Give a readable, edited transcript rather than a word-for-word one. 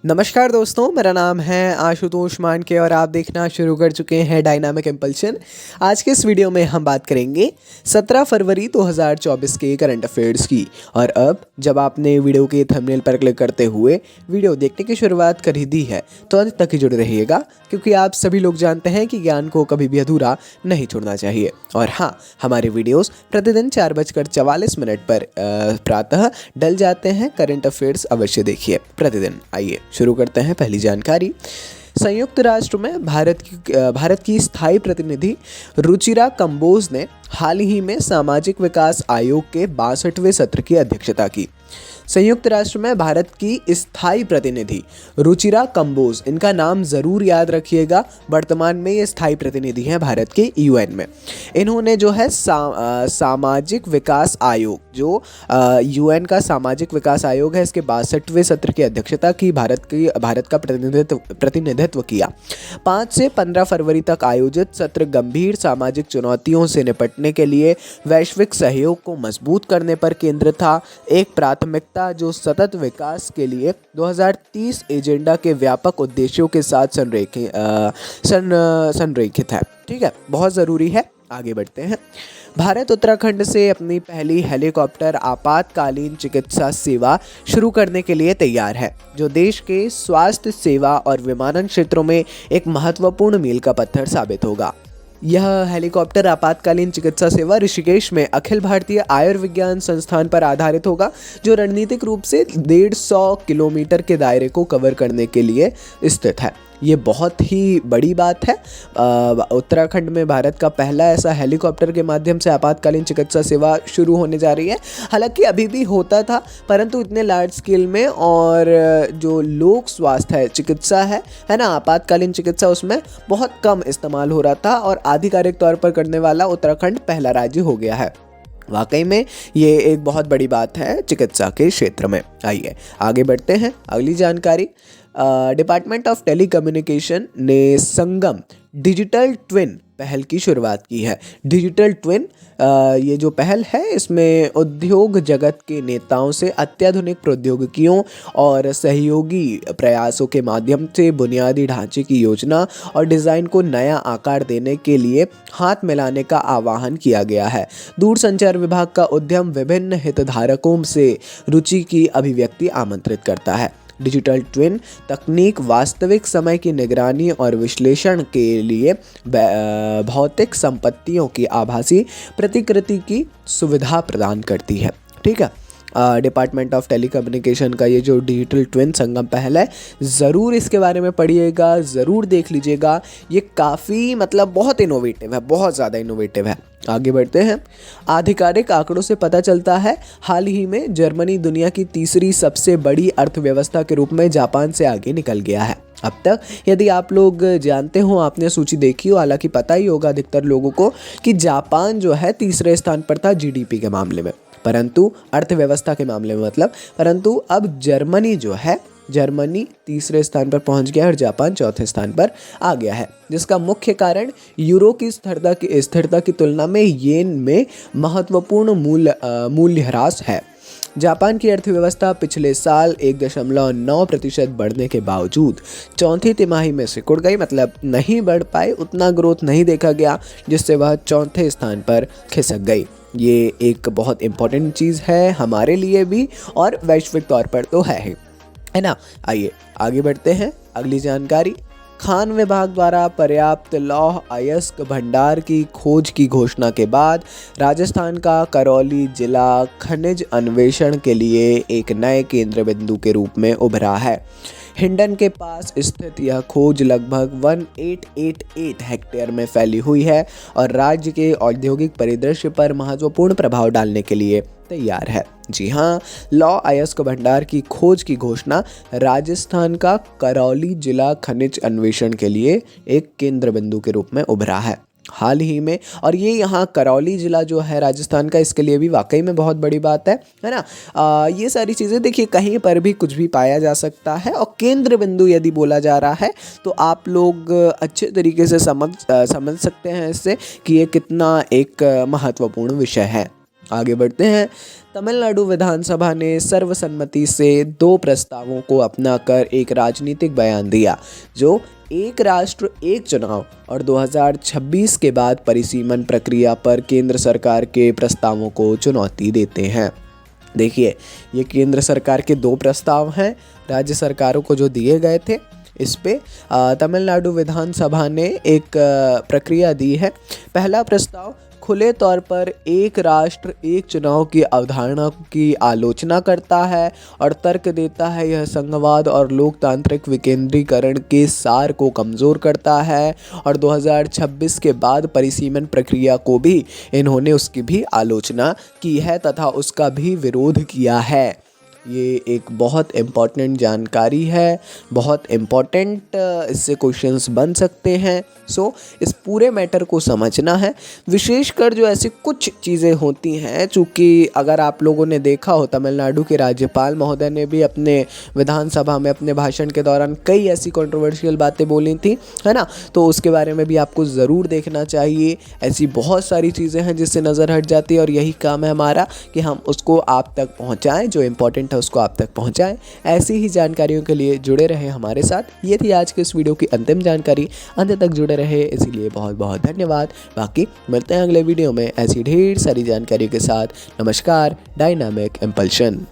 नमस्कार दोस्तों, मेरा नाम है आशुतोष मानके और आप देखना शुरू कर चुके हैं डायनामिक इम्पल्शन। आज के इस वीडियो में हम बात करेंगे 17 फरवरी 2024 के करंट अफेयर्स की। और अब जब आपने वीडियो के थंबनेल पर क्लिक करते हुए वीडियो देखने की शुरुआत कर ही दी है तो अंत तक ही जुड़े रहिएगा, क्योंकि आप सभी लोग जानते हैं कि ज्ञान को कभी भी अधूरा नहीं छोड़ना चाहिए। और हाँ, हमारे वीडियोस प्रतिदिन 4:44 पर प्रातः डल जाते हैं। करंट अफेयर्स अवश्य देखिए प्रतिदिन। आइए शुरू करते हैं पहली जानकारी। संयुक्त राष्ट्र में भारत की स्थायी प्रतिनिधि रुचिरा कंबोज ने हाल ही में सामाजिक विकास आयोग के 62वें सत्र की अध्यक्षता की। संयुक्त राष्ट्र में भारत की स्थायी प्रतिनिधि रुचिरा कंबोज, इनका नाम ज़रूर याद रखिएगा। वर्तमान में ये स्थायी प्रतिनिधि हैं भारत के यूएन में। इन्होंने जो है सामाजिक विकास आयोग, जो यूएन का सामाजिक विकास आयोग है, इसके 62वें सत्र की अध्यक्षता की। भारत का प्रतिनिधित्व किया। 5 से 15 फरवरी तक आयोजित सत्र गंभीर सामाजिक चुनौतियों से निपटने के लिए वैश्विक सहयोग को मजबूत करने पर केंद्रित था। एक प्राथमिकता जो सतत विकास के लिए 2030 एजेंडा के व्यापक उद्देश्यों के साथ संरेखित है। ठीक है, बहुत ज़रूरी है। आगे बढ़ते हैं। भारत उत्तराखंड से अपनी पहली हेलीकॉप्टर आपातकालीन चिकित्सा सेवा शुरू करने के लिए तैयार है, जो देश के स्वास्थ्य सेवा और विमानन क्षेत्रों में एक महत्वपूर्ण मील का पत्थर साबित होगा। यह हेलीकॉप्टर आपातकालीन चिकित्सा सेवा ऋषिकेश में अखिल भारतीय आयुर्विज्ञान संस्थान पर आधारित होगा, जो रणनीतिक रूप से 150 किलोमीटर के दायरे को कवर करने के लिए स्थित है। ये बहुत ही बड़ी बात है। उत्तराखंड में भारत का पहला ऐसा हेलीकॉप्टर के माध्यम से आपातकालीन चिकित्सा सेवा शुरू होने जा रही है। हालांकि अभी भी होता था, परंतु इतने लार्ज स्केल में, और जो लोक स्वास्थ्य है, चिकित्सा है ना, आपातकालीन चिकित्सा, उसमें बहुत कम इस्तेमाल हो रहा था और आधिकारिक तौर पर करने वाला उत्तराखंड पहला राज्य हो गया है। वाकई में ये एक बहुत बड़ी बात है चिकित्सा के क्षेत्र में। आइए आगे बढ़ते हैं। अगली जानकारी, डिपार्टमेंट ऑफ टेलीकम्युनिकेशन ने संगम डिजिटल ट्विन पहल की शुरुआत की है। डिजिटल ट्विन ये जो पहल है, इसमें उद्योग जगत के नेताओं से अत्याधुनिक प्रौद्योगिकियों और सहयोगी प्रयासों के माध्यम से बुनियादी ढांचे की योजना और डिज़ाइन को नया आकार देने के लिए हाथ मिलाने का आह्वान किया गया है। दूरसंचार विभाग का उद्यम विभिन्न हितधारकों से रुचि की अभिव्यक्ति आमंत्रित करता है। डिजिटल ट्विन तकनीक वास्तविक समय की निगरानी और विश्लेषण के लिए भौतिक संपत्तियों की आभासी प्रतिकृति की सुविधा प्रदान करती है। ठीक है, डिपार्टमेंट ऑफ टेलीकम्युनिकेशन का ये जो डिजिटल ट्विन संगम पहल है, ज़रूर इसके बारे में पढ़िएगा, ज़रूर देख लीजिएगा। ये काफ़ी बहुत इनोवेटिव है, बहुत ज़्यादा इनोवेटिव है। आगे बढ़ते हैं। आधिकारिक आंकड़ों से पता चलता है हाल ही में जर्मनी दुनिया की तीसरी सबसे बड़ी अर्थव्यवस्था के रूप में जापान से आगे निकल गया है। अब तक यदि आप लोग जानते हो, आपने सूची देखी हो, हालांकि पता ही होगा अधिकतर लोगों को कि जापान जो है तीसरे स्थान पर था जीडीपी के मामले में, परंतु अर्थव्यवस्था के मामले में परंतु अब जर्मनी तीसरे स्थान पर पहुंच गया और जापान चौथे स्थान पर आ गया है, जिसका मुख्य कारण यूरो की स्थिरता की तुलना में येन में महत्वपूर्ण मूल्यह्रास है। जापान की अर्थव्यवस्था पिछले साल 1.9% बढ़ने के बावजूद चौथी तिमाही में सिकुड़ गई, नहीं बढ़ पाए, उतना ग्रोथ नहीं देखा गया, जिससे वह चौथे स्थान पर खिसक गई। ये एक बहुत इम्पोर्टेंट चीज़ है हमारे लिए भी और वैश्विक तौर पर तो है ना। आइए आगे बढ़ते हैं। अगली जानकारी, खान विभाग द्वारा पर्याप्त लौह अयस्क भंडार की खोज की घोषणा के बाद राजस्थान का करौली जिला खनिज अन्वेषण के लिए एक नए केंद्र बिंदु के रूप में उभरा है। हिंडन के पास स्थित यह खोज लगभग 1888 हेक्टेयर में फैली हुई है और राज्य के औद्योगिक परिदृश्य पर महत्वपूर्ण प्रभाव डालने के लिए तैयार है। जी हाँ, लौह अयस्क भंडार की खोज की घोषणा राजस्थान का करौली जिला खनिज अन्वेषण के लिए एक केंद्र बिंदु के रूप में उभरा है हाल ही में। और ये यहाँ करौली ज़िला जो है राजस्थान का, इसके लिए भी वाकई में बहुत बड़ी बात है ना। ये सारी चीज़ें देखिए, कहीं पर भी कुछ भी पाया जा सकता है, और केंद्र बिंदु यदि बोला जा रहा है तो आप लोग अच्छे तरीके से समझ सकते हैं इससे कि ये कितना एक महत्वपूर्ण विषय है। आगे बढ़ते हैं। तमिलनाडु विधानसभा ने सर्वसम्मति से 2 प्रस्तावों को अपनाकर एक राजनीतिक बयान दिया जो एक राष्ट्र एक चुनाव और 2026 के बाद परिसीमन प्रक्रिया पर केंद्र सरकार के प्रस्तावों को चुनौती देते हैं। देखिए, ये केंद्र सरकार के 2 प्रस्ताव हैं राज्य सरकारों को जो दिए गए थे। इस पे तमिलनाडु विधानसभा ने एक प्रक्रिया दी है। पहला प्रस्ताव खुले तौर पर एक राष्ट्र एक चुनाव की अवधारणा की आलोचना करता है और तर्क देता है यह संघवाद और लोकतांत्रिक विकेंद्रीकरण के सार को कमज़ोर करता है, और 2026 के बाद परिसीमन प्रक्रिया को भी इन्होंने उसकी भी आलोचना की है तथा उसका भी विरोध किया है। ये एक बहुत इम्पॉर्टेंट जानकारी है, बहुत इम्पॉर्टेंट इससे क्वेश्चंस बन सकते हैं। सो इस पूरे मैटर को समझना है, विशेषकर जो ऐसी कुछ चीज़ें होती हैं, चूँकि अगर आप लोगों ने देखा हो तमिलनाडु के राज्यपाल महोदय ने भी अपने विधानसभा में अपने भाषण के दौरान कई ऐसी कंट्रोवर्शियल बातें बोली थी, है ना, तो उसके बारे में भी आपको ज़रूर देखना चाहिए। ऐसी बहुत सारी चीज़ें हैं जिससे नज़र हट जाती है और यही काम है हमारा कि हम उसको आप तक पहुँचाएँ, जो इम्पोर्टेंट है उसको आप तक पहुँचाएँ। ऐसी ही जानकारियों के लिए जुड़े रहें हमारे साथ। ये थी आज के इस वीडियो की अंतिम जानकारी, अंत तक जुड़े रहे इसीलिए बहुत बहुत धन्यवाद। बाकी मिलते हैं अगले वीडियो में ऐसी ढेर सारी जानकारी के साथ। नमस्कार, डायनामिक इम्पल्शन।